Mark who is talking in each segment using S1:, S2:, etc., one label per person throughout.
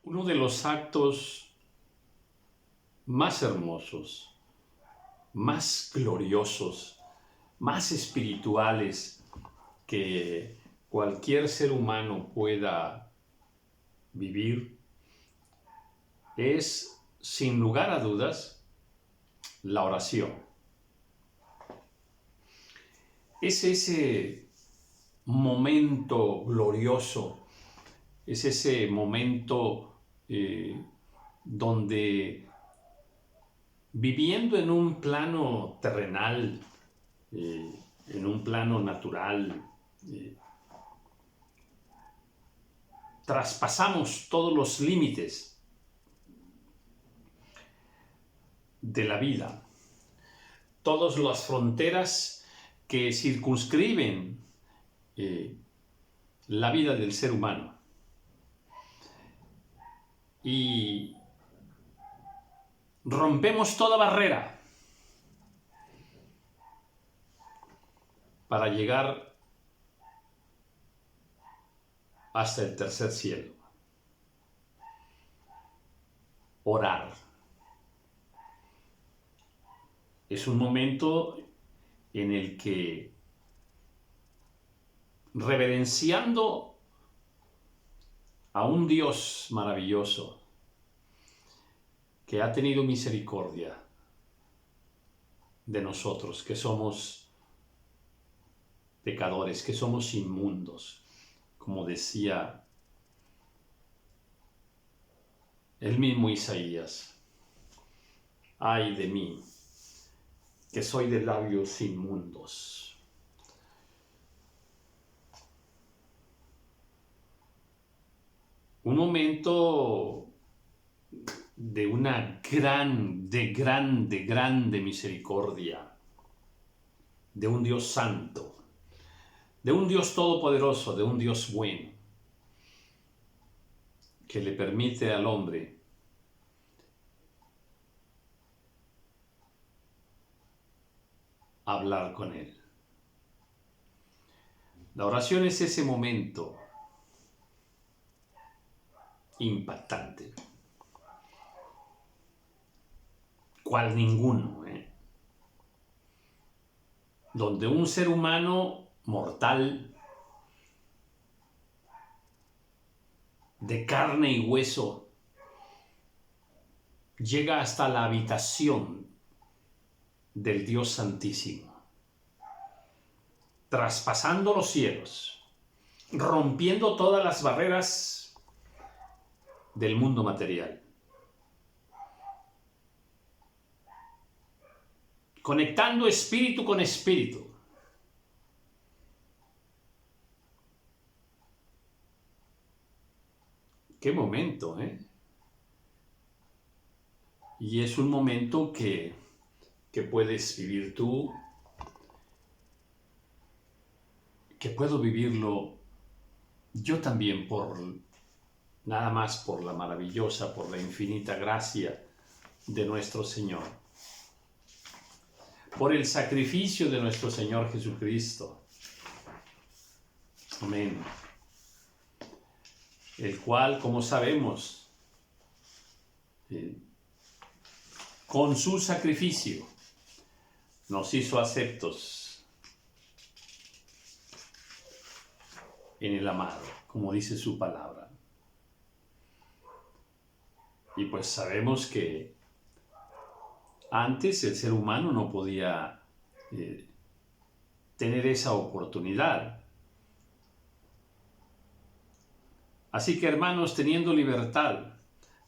S1: Uno de los actos más hermosos, más gloriosos, más espirituales que cualquier ser humano pueda vivir es, sin lugar a dudas, la oración. Es ese momento glorioso, es ese momento donde, viviendo en un plano terrenal, en un plano natural, traspasamos todos los límites de la vida, todas las fronteras que circunscriben la vida del ser humano. Y rompemos toda barrera para llegar hasta el tercer cielo. Orar. Es un momento en el que, reverenciando a un Dios maravilloso que ha tenido misericordia de nosotros, que somos pecadores, que somos inmundos, como decía el mismo Isaías: ay de mí, que soy de labios inmundos. Un momento de una grande misericordia, de un Dios santo, de un Dios todopoderoso, de un Dios bueno, que le permite al hombre hablar con él. La oración es ese momento impactante, cual ninguno, donde un ser humano mortal, de carne y hueso, llega hasta la habitación del Dios Santísimo, traspasando los cielos, rompiendo todas las barreras del mundo material, conectando espíritu con espíritu. ¡Qué momento, Y es un momento que puedes vivir tú, que puedo vivirlo yo también, nada más por la maravillosa, por la infinita gracia de nuestro Señor, por el sacrificio de nuestro Señor Jesucristo. Amén. El cual, como sabemos, con su sacrificio nos hizo aceptos en el amado, como dice su palabra. Y pues sabemos que antes el ser humano no podía tener esa oportunidad. Así que, hermanos, teniendo libertad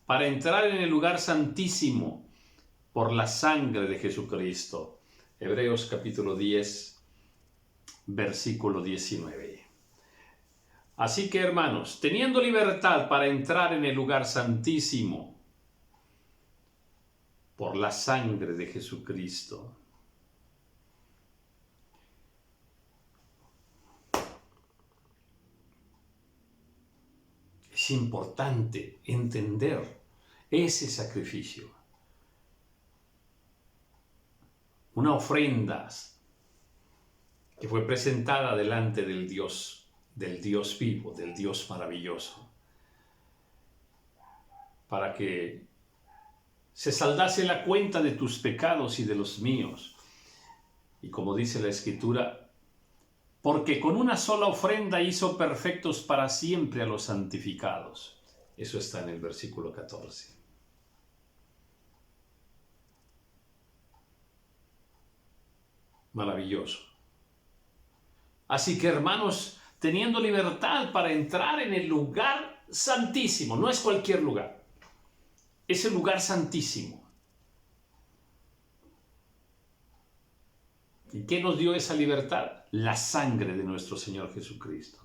S1: para entrar en el lugar santísimo por la sangre de Jesucristo. Hebreos capítulo 10, versículo 19. Así que, hermanos, teniendo libertad para entrar en el lugar santísimo por la sangre de Jesucristo, es importante entender ese sacrificio. Una ofrenda que fue presentada delante del Dios vivo, del Dios maravilloso. para que se saldase la cuenta de tus pecados y de los míos. Y como dice la Escritura, porque con una sola ofrenda hizo perfectos para siempre a los santificados. Eso está en el versículo 14. Maravilloso. Así que, hermanos, teniendo libertad para entrar en el lugar santísimo, no es cualquier lugar, es el lugar santísimo. ¿Y qué nos dio esa libertad? La sangre de nuestro Señor Jesucristo.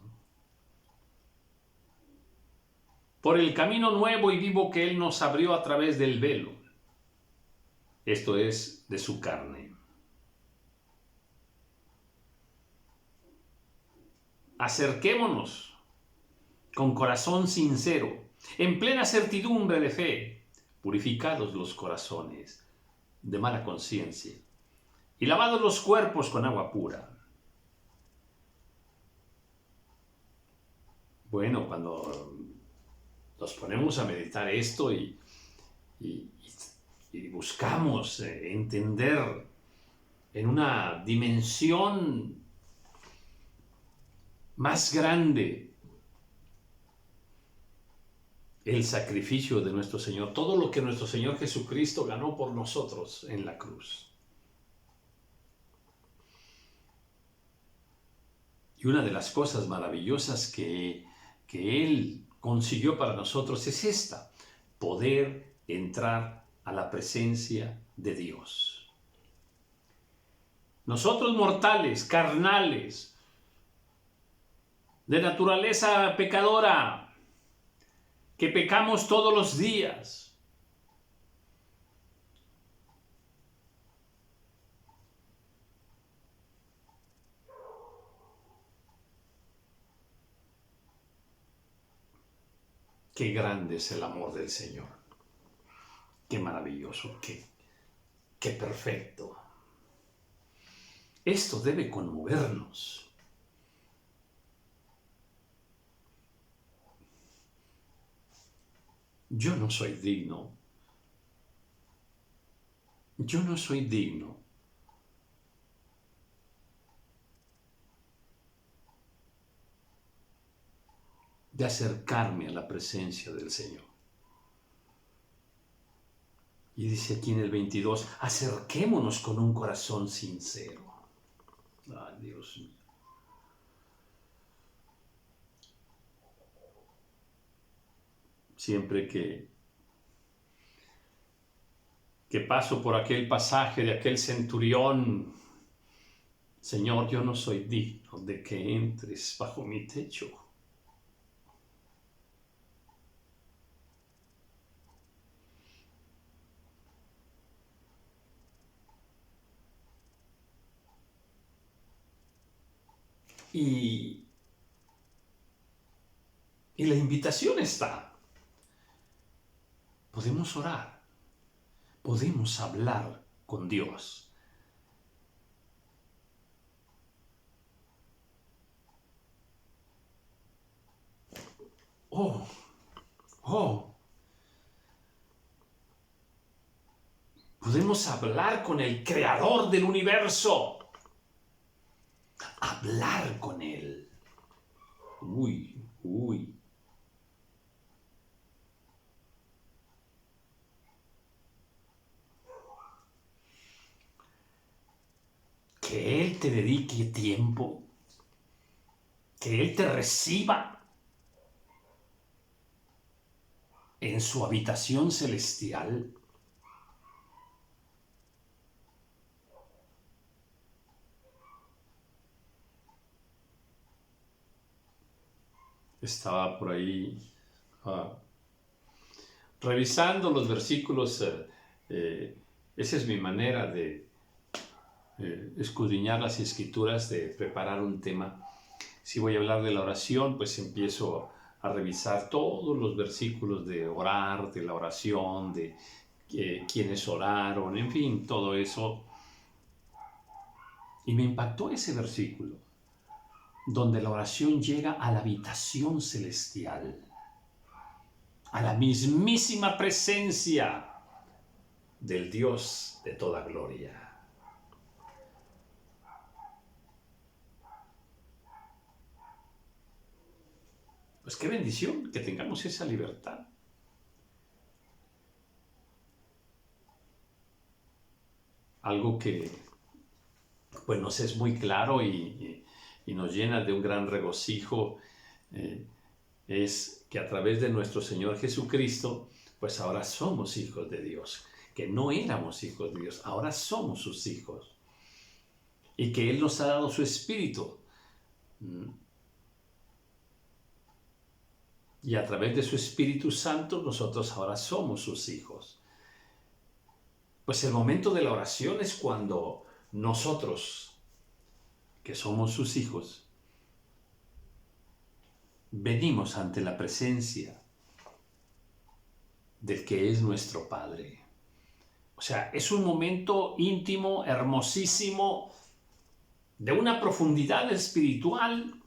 S1: Por el camino nuevo y vivo que Él nos abrió a través del velo, esto es, de su carne. Acerquémonos con corazón sincero, en plena certidumbre de fe, purificados los corazones de mala conciencia y lavados los cuerpos con agua pura. Bueno, cuando nos ponemos a meditar esto y buscamos entender en una dimensión más grande el sacrificio de nuestro Señor, todo lo que nuestro Señor Jesucristo ganó por nosotros en la cruz. Y una de las cosas maravillosas que Él consiguió para nosotros es esta: poder entrar a la presencia de Dios. Nosotros mortales, carnales, de naturaleza pecadora, que pecamos todos los días, qué grande es el amor del Señor, qué maravilloso, qué perfecto. Esto debe conmovernos. Yo no soy digno. Yo no soy digno de acercarme a la presencia del Señor. Y dice aquí en el 22, acerquémonos con un corazón sincero. Ay, Dios mío. Siempre que paso por aquel pasaje de aquel centurión, Señor, yo no soy digno de que entres bajo mi techo. Y la invitación está. Podemos orar, podemos hablar con Dios. Podemos hablar con el creador del universo. Hablar con Él. Uy. Que Él te dedique tiempo, que Él te reciba en su habitación celestial. Estaba por ahí revisando los versículos. Esa es mi manera de escudriñar las Escrituras, de preparar un tema. Si voy a hablar de la oración, pues empiezo a revisar todos los versículos de orar, de la oración, de quienes oraron, en fin, todo eso. Y me impactó ese versículo, donde la oración llega a la habitación celestial, a la mismísima presencia del Dios de toda gloria. Pues qué bendición que tengamos esa libertad. Algo que pues nos es muy claro y nos llena de un gran regocijo, es que a través de nuestro Señor Jesucristo, pues ahora somos hijos de Dios. Que no éramos hijos de Dios, ahora somos sus hijos. Y que Él nos ha dado su Espíritu. Y a través de su Espíritu Santo, nosotros ahora somos sus hijos. Pues el momento de la oración es cuando nosotros, que somos sus hijos, venimos ante la presencia del que es nuestro Padre. O sea, es un momento íntimo, hermosísimo, de una profundidad espiritual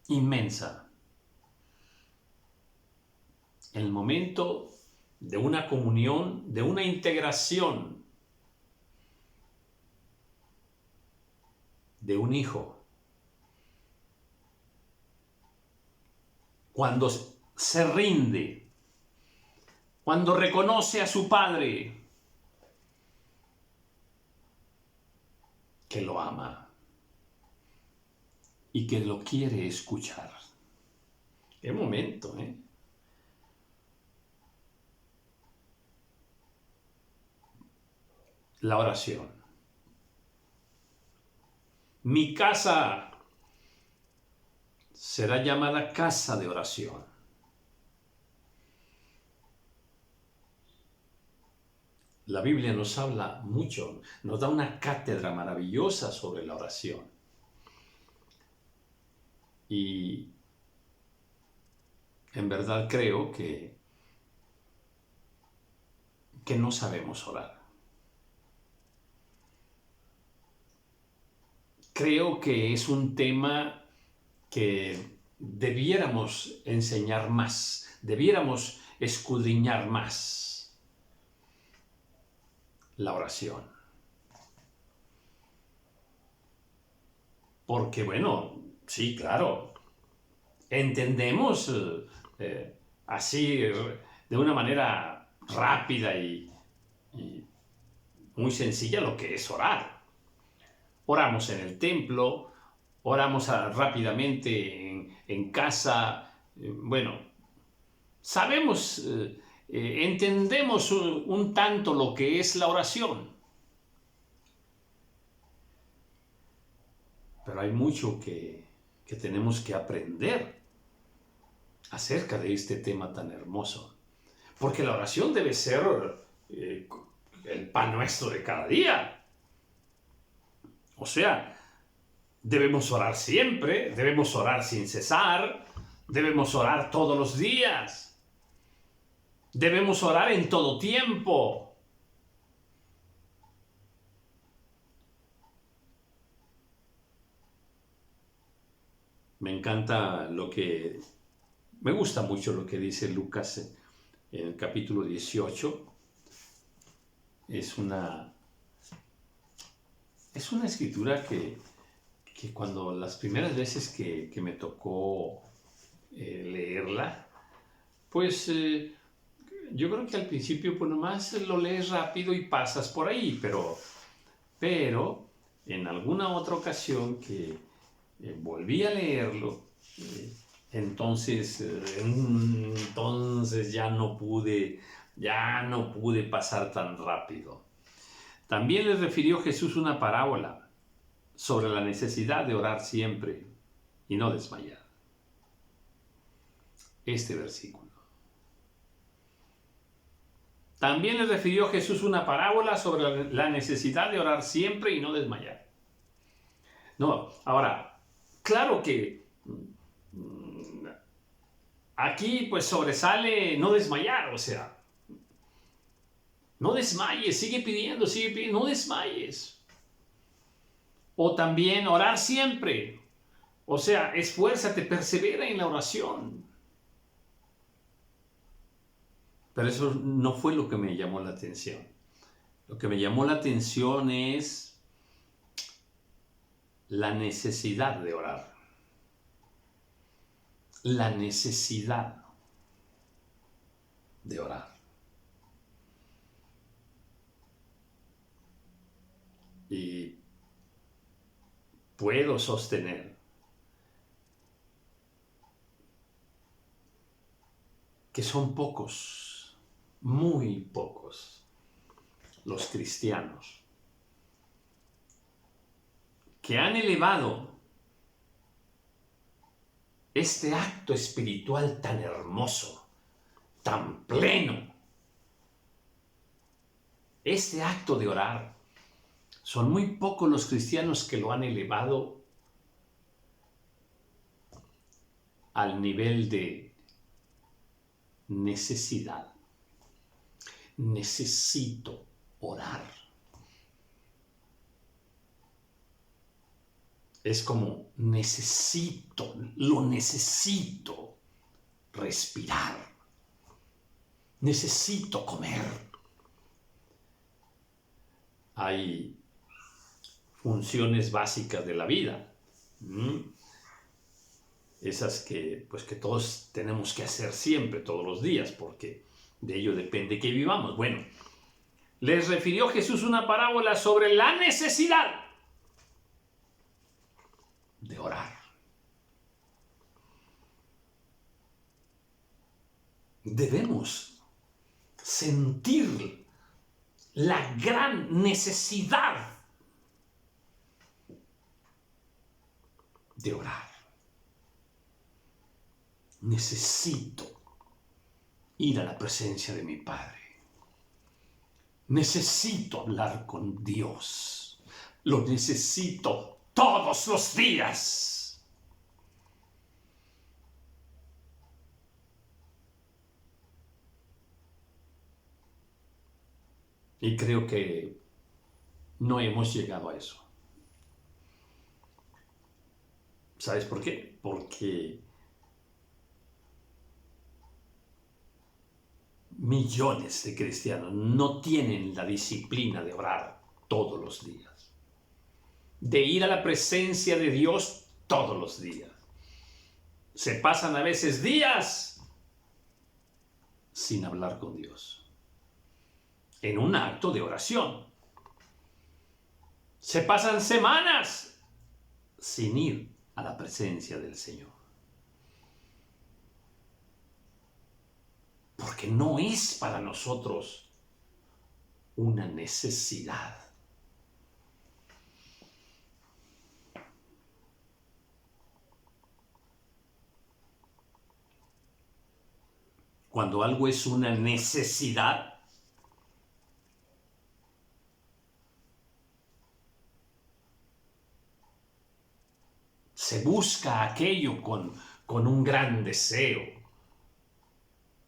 S1: inmensa. El momento de una comunión, de una integración de un hijo. Cuando se rinde, cuando reconoce a su padre, que lo ama y que lo quiere escuchar. Qué momento, ¿eh? La oración. Mi casa será llamada casa de oración. La Biblia nos habla mucho, nos da una cátedra maravillosa sobre la oración. Y en verdad creo que no sabemos orar. Creo que es un tema que debiéramos enseñar más, debiéramos escudriñar más la oración. Porque, bueno, sí, claro, entendemos así de una manera rápida y muy sencilla lo que es orar. Oramos en el templo, oramos rápidamente en casa. Bueno, sabemos, entendemos un tanto lo que es la oración. Pero hay mucho que tenemos que aprender acerca de este tema tan hermoso. Porque la oración debe ser el pan nuestro de cada día. O sea, debemos orar siempre, debemos orar sin cesar, debemos orar todos los días, debemos orar en todo tiempo. Me gusta mucho lo que dice Lucas en el capítulo 18. Es una escritura que cuando las primeras veces que me tocó leerla, pues yo creo que al principio pues nomás lo lees rápido y pasas por ahí, pero en alguna otra ocasión que volví a leerlo, entonces ya no pude pasar tan rápido. También les refirió Jesús una parábola sobre la necesidad de orar siempre y no desmayar. Este versículo. También les refirió Jesús una parábola sobre la necesidad de orar siempre y no desmayar. No, ahora, claro que aquí pues sobresale no desmayar, o sea, no desmayes, sigue pidiendo, no desmayes. O también orar siempre. O sea, esfuérzate, persevera en la oración. Pero eso no fue lo que me llamó la atención. Lo que me llamó la atención es la necesidad de orar. La necesidad de orar. Y puedo sostener que son pocos, muy pocos, los cristianos que han elevado este acto espiritual tan hermoso, tan pleno, este acto de orar. Son muy pocos los cristianos que lo han elevado al nivel de necesidad. Necesito orar. Es como lo necesito respirar. Necesito comer. Hay funciones básicas de la vida. Esas que todos tenemos que hacer siempre, todos los días, porque de ello depende que vivamos. Bueno, les refirió Jesús una parábola sobre la necesidad de orar. Debemos sentir la gran necesidad de orar. Necesito ir a la presencia de mi Padre. Necesito hablar con Dios. Lo necesito todos los días. Y creo que no hemos llegado a eso. ¿Sabes por qué? Porque millones de cristianos no tienen la disciplina de orar todos los días, de ir a la presencia de Dios todos los días. Se pasan a veces días sin hablar con Dios, en un acto de oración. Se pasan semanas sin ir a la presencia del Señor. Porque no es para nosotros una necesidad. Cuando algo es una necesidad, se busca aquello con un gran deseo,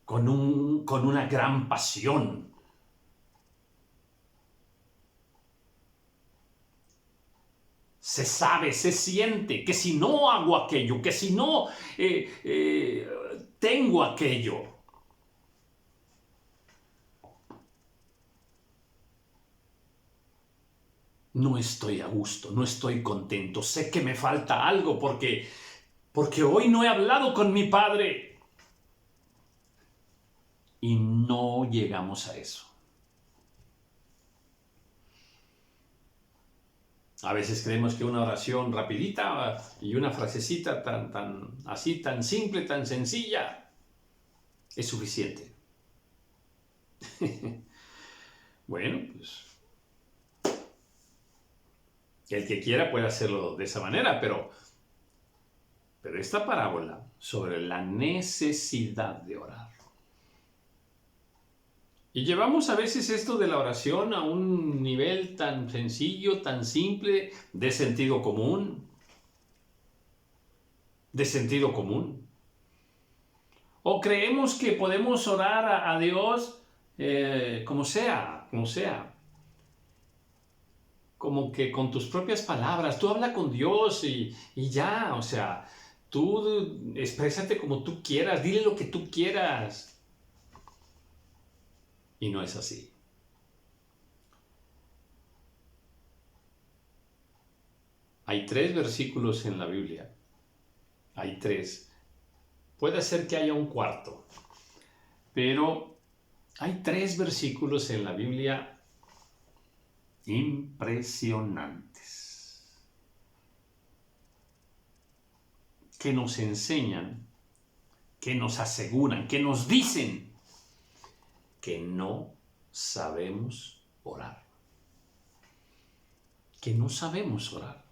S1: con una gran pasión. Se sabe, se siente que si no hago aquello, que si no tengo aquello, no estoy a gusto, no estoy contento, sé que me falta algo porque hoy no he hablado con mi Padre. Y no llegamos a eso. A veces creemos que una oración rapidita y una frasecita tan simple, tan sencilla, es suficiente. Bueno, pues el que quiera puede hacerlo de esa manera, pero esta parábola sobre la necesidad de orar. Y llevamos a veces esto de la oración a un nivel tan sencillo, tan simple, de sentido común. De sentido común. O creemos que podemos orar a Dios como sea, como sea. como que con tus propias palabras. Tú habla con Dios y ya, o sea, tú exprésate como tú quieras, dile lo que tú quieras. Y no es así. Hay 3 versículos en la Biblia. Hay 3. Puede ser que haya un cuarto, pero hay 3 versículos en la Biblia impresionantes que nos enseñan, que nos aseguran, que nos dicen que no sabemos orar. Que no sabemos orar.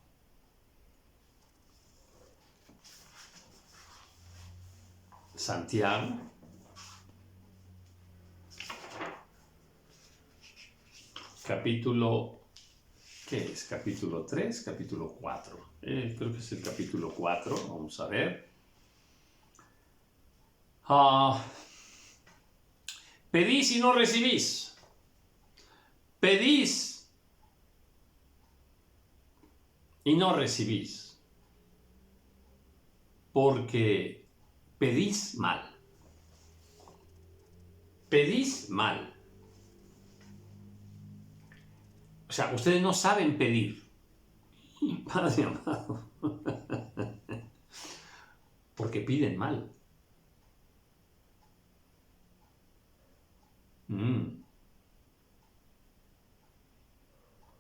S1: Santiago, capítulo, ¿qué es? Capítulo 3, capítulo 4. Creo que es el capítulo 4, vamos a ver. Pedís y no recibís. Pedís y no recibís. Porque pedís mal. Pedís mal. O sea, ustedes no saben pedir. Padre amado. Porque piden mal.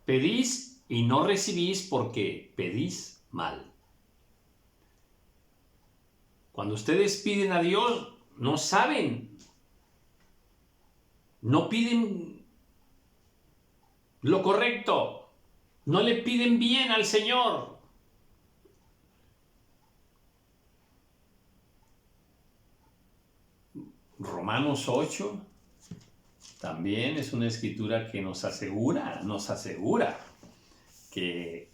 S1: Pedís y no recibís porque pedís mal. Cuando ustedes piden a Dios, no saben. No piden lo correcto. No le piden bien al Señor. Romanos 8 también es una escritura que nos asegura que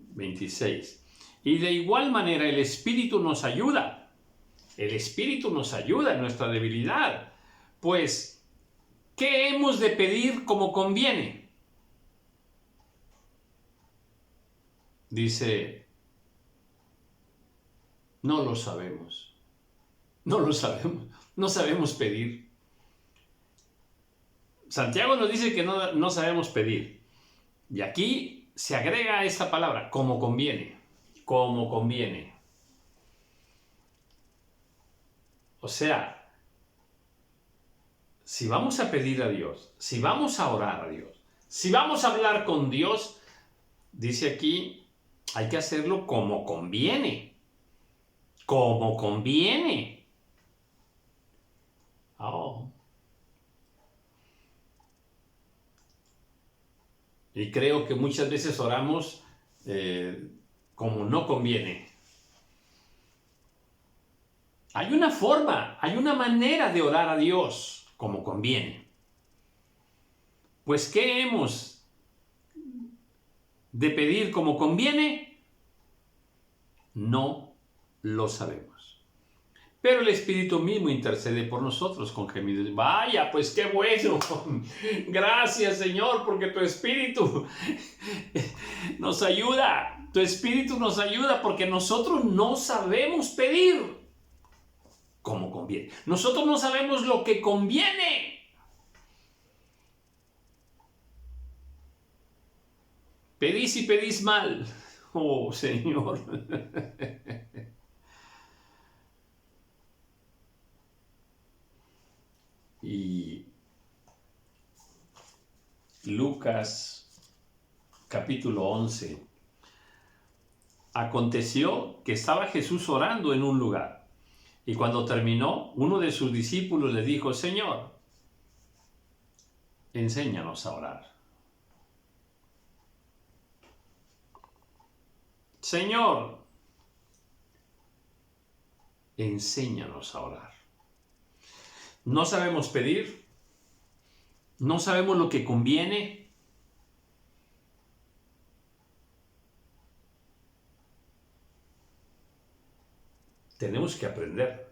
S1: (26) y de igual manera el Espíritu nos ayuda. El Espíritu nos ayuda en nuestra debilidad. Pues, ¿qué hemos de pedir como conviene? Dice, no lo sabemos. No lo sabemos. No sabemos pedir. Santiago nos dice que no sabemos pedir. Y aquí se agrega esta palabra, como conviene. Como conviene. O sea, si vamos a pedir a Dios, si vamos a orar a Dios, si vamos a hablar con Dios, dice aquí, hay que hacerlo como conviene. Como conviene. Oh. Y creo que muchas veces oramos como no conviene. Hay una forma, hay una manera de orar a Dios como conviene. Pues, ¿qué hemos de pedir como conviene? No lo sabemos. Pero el Espíritu mismo intercede por nosotros con gemidos. Vaya, pues qué bueno. Gracias, Señor, porque tu Espíritu nos ayuda. Tu Espíritu nos ayuda porque nosotros no sabemos pedir como conviene. Nosotros no sabemos lo que conviene. Pedís y pedís mal. Oh, Señor. Y Lucas capítulo 11. Aconteció que estaba Jesús orando en un lugar, y cuando terminó, uno de sus discípulos le dijo, Señor, enséñanos a orar. Señor, enséñanos a orar. No sabemos pedir, no sabemos lo que conviene. Tenemos que aprender.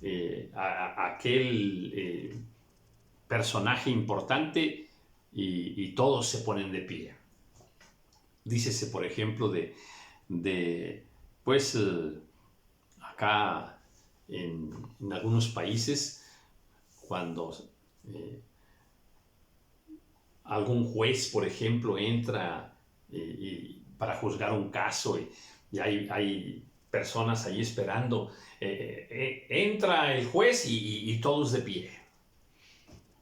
S1: a aquel personaje importante y todos se ponen de pie. Dícese, por ejemplo, pues acá en algunos países, cuando algún juez, por ejemplo, entra para juzgar un caso y hay personas ahí esperando, entra el juez y todos de pie.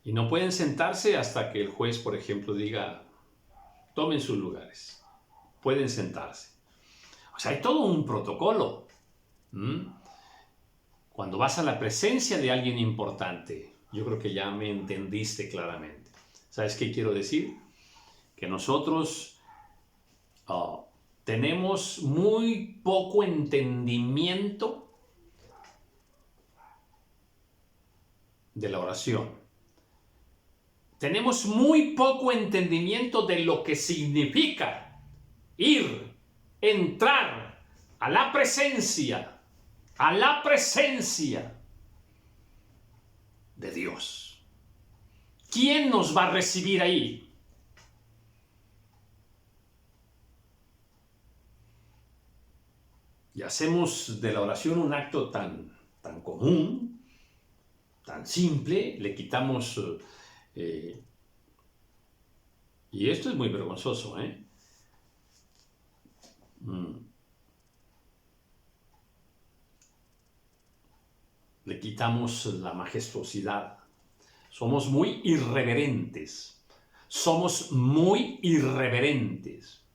S1: Y no pueden sentarse hasta que el juez, por ejemplo, diga, tomen sus lugares. Pueden sentarse. O sea, hay todo un protocolo. Cuando vas a la presencia de alguien importante, yo creo que ya me entendiste claramente. ¿Sabes qué quiero decir? Que nosotros tenemos muy poco entendimiento de la oración. Tenemos muy poco entendimiento de lo que significa ir, entrar a la presencia de Dios. ¿Quién nos va a recibir ahí? Y hacemos de la oración un acto tan común, tan simple, le quitamos... y esto es muy vergonzoso, Le quitamos la majestuosidad. Somos muy irreverentes. Somos muy irreverentes.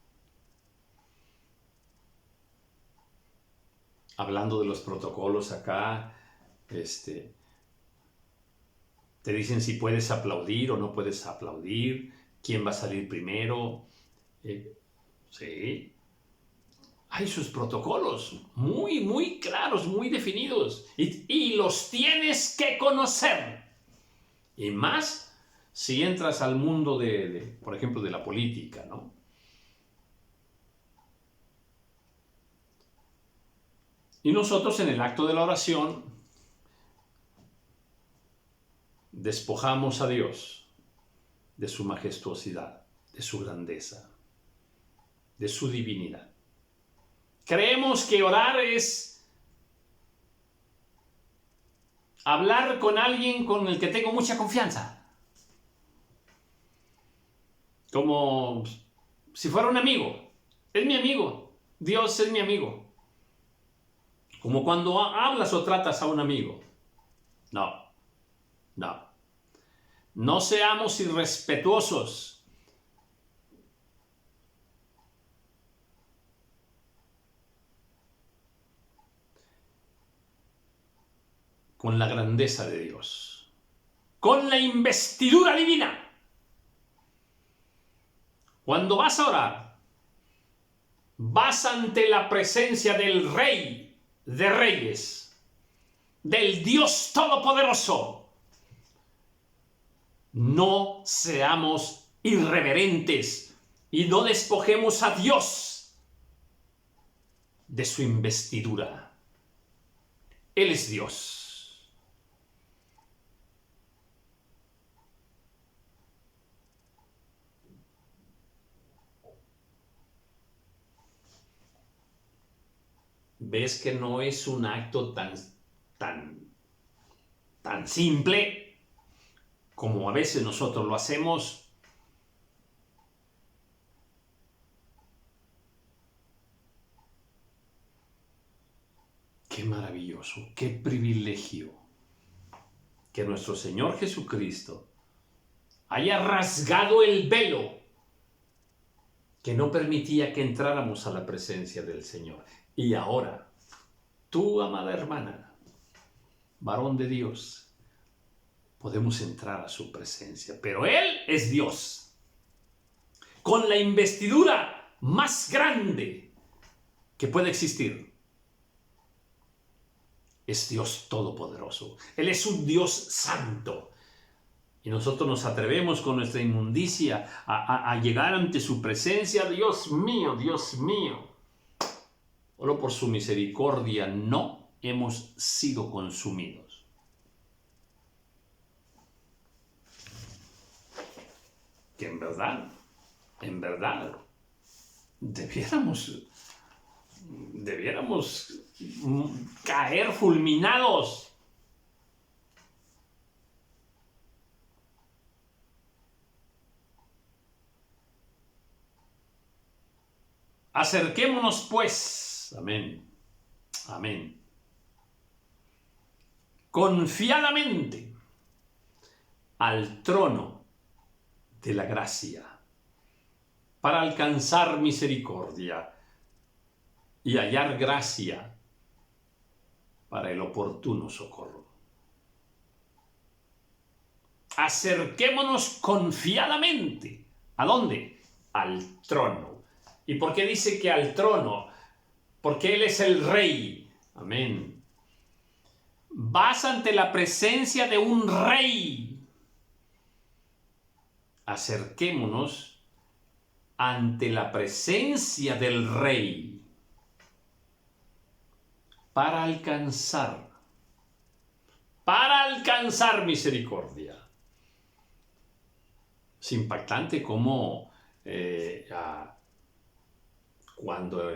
S1: Hablando de los protocolos acá, te dicen si puedes aplaudir o no puedes aplaudir, quién va a salir primero. Sí. Hay sus protocolos muy claros, muy definidos. Y los tienes que conocer. Y más si entras al mundo por ejemplo, de la política, ¿no? Y nosotros en el acto de la oración despojamos a Dios de su majestuosidad, de su grandeza, de su divinidad. Creemos que orar es hablar con alguien con el que tengo mucha confianza. Como si fuera un amigo. Es mi amigo. Dios es mi amigo. Como cuando hablas o tratas a un amigo. No. No seamos irrespetuosos. Con la grandeza de Dios. Con la investidura divina. Cuando vas a orar, vas ante la presencia del Rey de Reyes, del Dios Todopoderoso. No seamos irreverentes y no despojemos a Dios de su investidura. Él es Dios. ¿Ves que no es un acto tan simple como a veces nosotros lo hacemos? Qué maravilloso, qué privilegio que nuestro Señor Jesucristo haya rasgado el velo que no permitía que entráramos a la presencia del Señor. Y ahora, tú, amada hermana, varón de Dios, podemos entrar a su presencia. Pero Él es Dios, con la investidura más grande que puede existir. Es Dios todopoderoso. Él es un Dios santo. Y nosotros nos atrevemos con nuestra inmundicia a llegar ante su presencia. Dios mío, solo por su misericordia no hemos sido consumidos. que en verdad, debiéramos caer fulminados. Acerquémonos pues, amén, amén, confiadamente al trono de la gracia para alcanzar misericordia y hallar gracia para el oportuno socorro. Acerquémonos confiadamente. ¿A dónde? Al trono. ¿Y por qué dice que al trono? Porque Él es el Rey. Amén. Vas ante la presencia de un Rey. Acerquémonos ante la presencia del Rey para alcanzar misericordia. Es impactante cómo cuando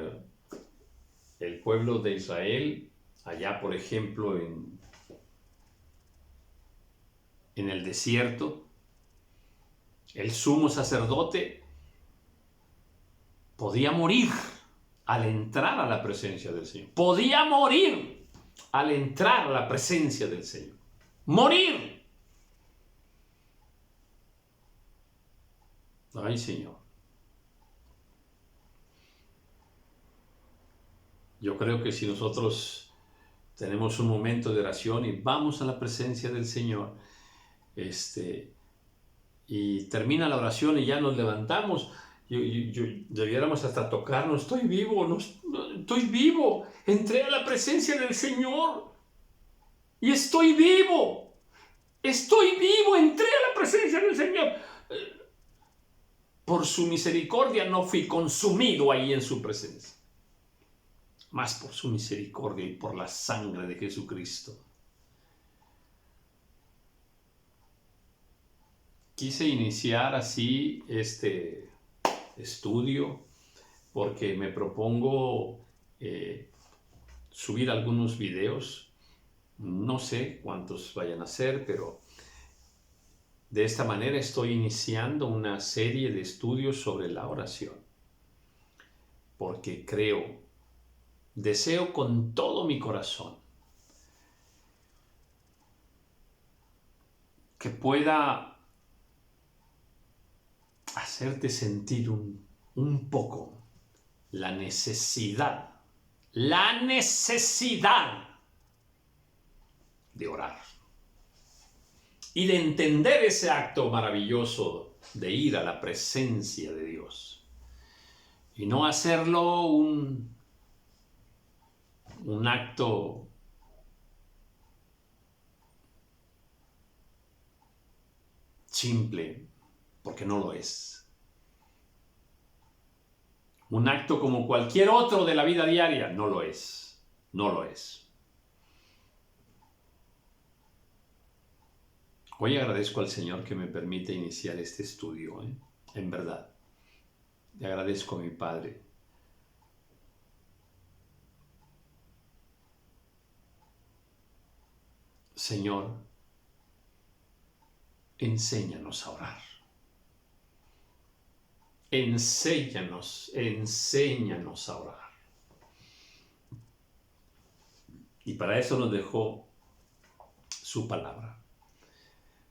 S1: el pueblo de Israel, allá por ejemplo en el desierto, el sumo sacerdote podía morir al entrar a la presencia del Señor. Podía morir al entrar a la presencia del Señor. ¡Morir! Ay, Señor. Yo creo que si nosotros tenemos un momento de oración y vamos a la presencia del Señor, y termina la oración y ya nos levantamos, debiéramos hasta tocarnos. Estoy vivo, estoy vivo. Entré a la presencia del Señor y estoy vivo. Entré a la presencia del Señor. Por su misericordia no fui consumido ahí en su presencia, más por su misericordia y por la sangre de Jesucristo. Quise iniciar así este estudio porque me propongo subir algunos videos. No sé cuántos vayan a ser, pero de esta manera estoy iniciando una serie de estudios sobre la oración, porque deseo con todo mi corazón que pueda hacerte sentir un poco la necesidad de orar y de entender ese acto maravilloso de ir a la presencia de Dios y no hacerlo un acto simple, porque no lo es. Un acto como cualquier otro de la vida diaria, no lo es. No lo es. Hoy agradezco al Señor que me permite iniciar este estudio, en verdad. Le agradezco a mi Padre. Señor, enséñanos a orar. Enséñanos a orar. Y para eso nos dejó su palabra,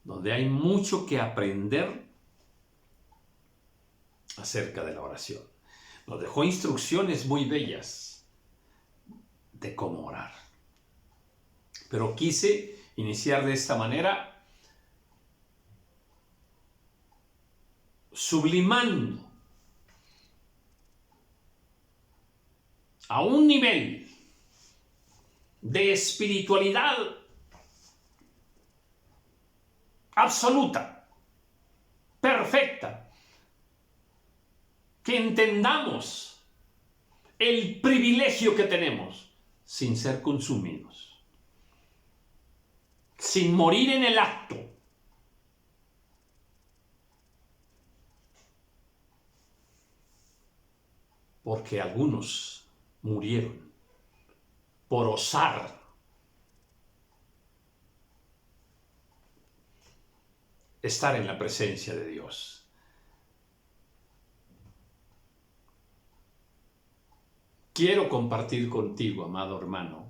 S1: donde hay mucho que aprender acerca de la oración. Nos dejó instrucciones muy bellas de cómo orar. Pero quise iniciar de esta manera, sublimando a un nivel de espiritualidad absoluta, perfecta, que entendamos el privilegio que tenemos sin ser consumidos, sin morir en el acto, porque algunos murieron por osar estar en la presencia de Dios. Quiero compartir contigo, amado hermano,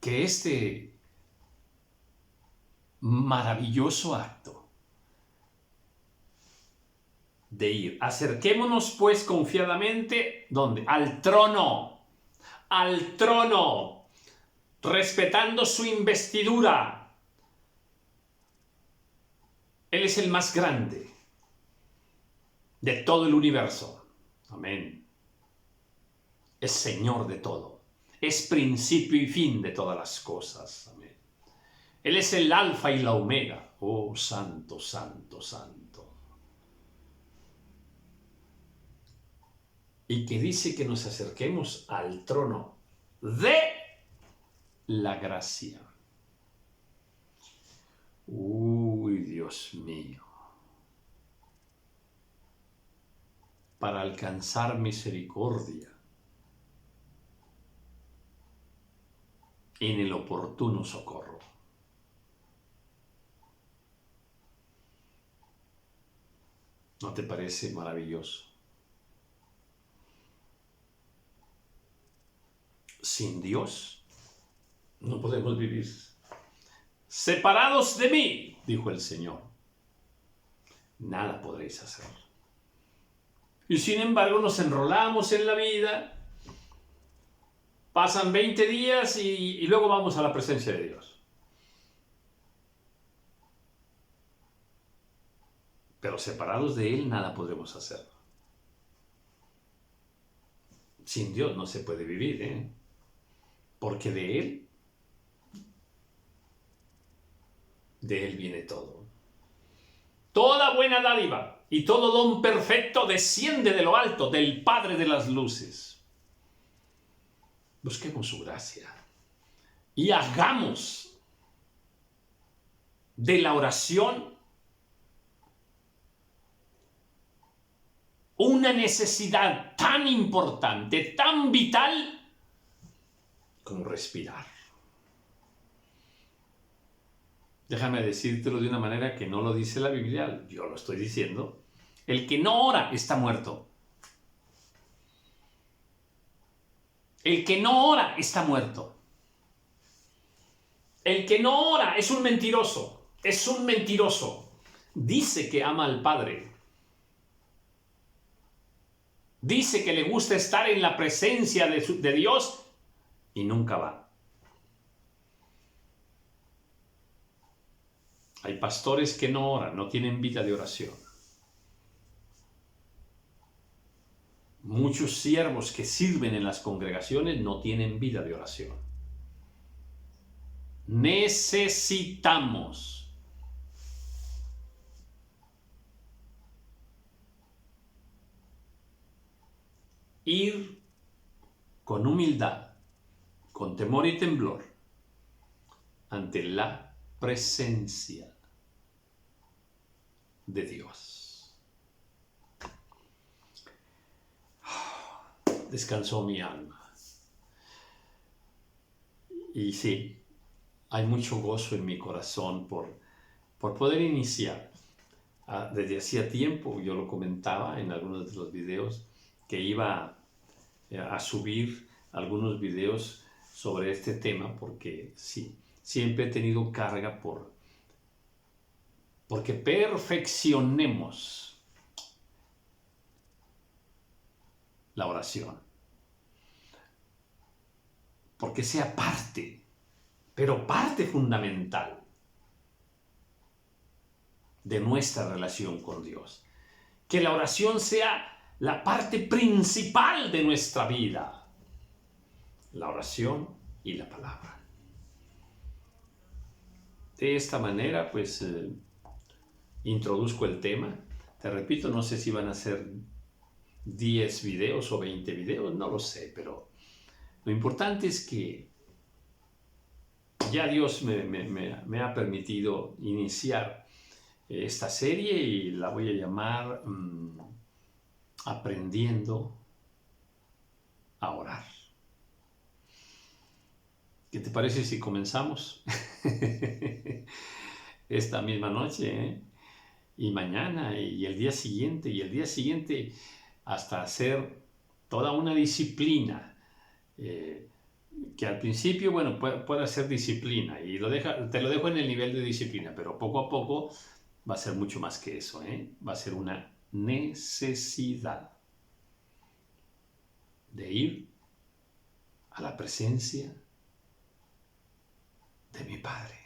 S1: que este maravilloso acto de ir, acerquémonos pues confiadamente, ¿dónde? Al trono, respetando su investidura. Él es el más grande de todo el universo. Amén. Es Señor de todo. Es principio y fin de todas las cosas. Amén. Él es el alfa y la omega. Oh, santo, santo, santo. Y que dice que nos acerquemos al trono de la gracia. Uy, Dios mío. Para alcanzar misericordia en el oportuno socorro. ¿No te parece maravilloso? Sin Dios no podemos vivir. Separados de mí, dijo el Señor, nada podréis hacer. Y sin embargo nos enrolamos en la vida, pasan 20 días y luego vamos a la presencia de Dios. Pero separados de Él nada podremos hacer. Sin Dios no se puede vivir, ¿eh? Porque de Él viene todo. Toda buena dádiva y todo don perfecto desciende de lo alto, del Padre de las luces. Busquemos su gracia y hagamos de la oración una necesidad tan importante, tan vital, como respirar. Déjame decírtelo de una manera que no lo dice la Biblia, yo lo estoy diciendo. El que no ora está muerto. El que no ora está muerto. El que no ora es un mentiroso. Es un mentiroso. Dice que ama al Padre. Dice que le gusta estar en la presencia de Dios y nunca va. Hay pastores que no oran, no tienen vida de oración. Muchos siervos que sirven en las congregaciones no tienen vida de oración. Necesitamos ir con humildad, con temor y temblor, ante la presencia de Dios. Descansó mi alma. Y sí, hay mucho gozo en mi corazón por poder iniciar. Desde hacía tiempo, yo lo comentaba en algunos de los videos, que iba a subir algunos videos sobre este tema, porque sí, siempre he tenido carga porque perfeccionemos la oración. Porque sea parte, pero parte fundamental de nuestra relación con Dios. Que la oración sea la parte principal de nuestra vida. La oración y la palabra. De esta manera, pues, introduzco el tema. Te repito, no sé si van a ser 10 videos o 20 videos, no lo sé, pero lo importante es que ya Dios me ha permitido iniciar esta serie y la voy a llamar Aprendiendo a orar. ¿Qué te parece si comenzamos esta misma noche, y mañana y el día siguiente y el día siguiente hasta hacer toda una disciplina? Que al principio, bueno, puede ser disciplina y te lo dejo en el nivel de disciplina, pero poco a poco va a ser mucho más que eso, va a ser una necesidad de ir a la presencia de mi Padre.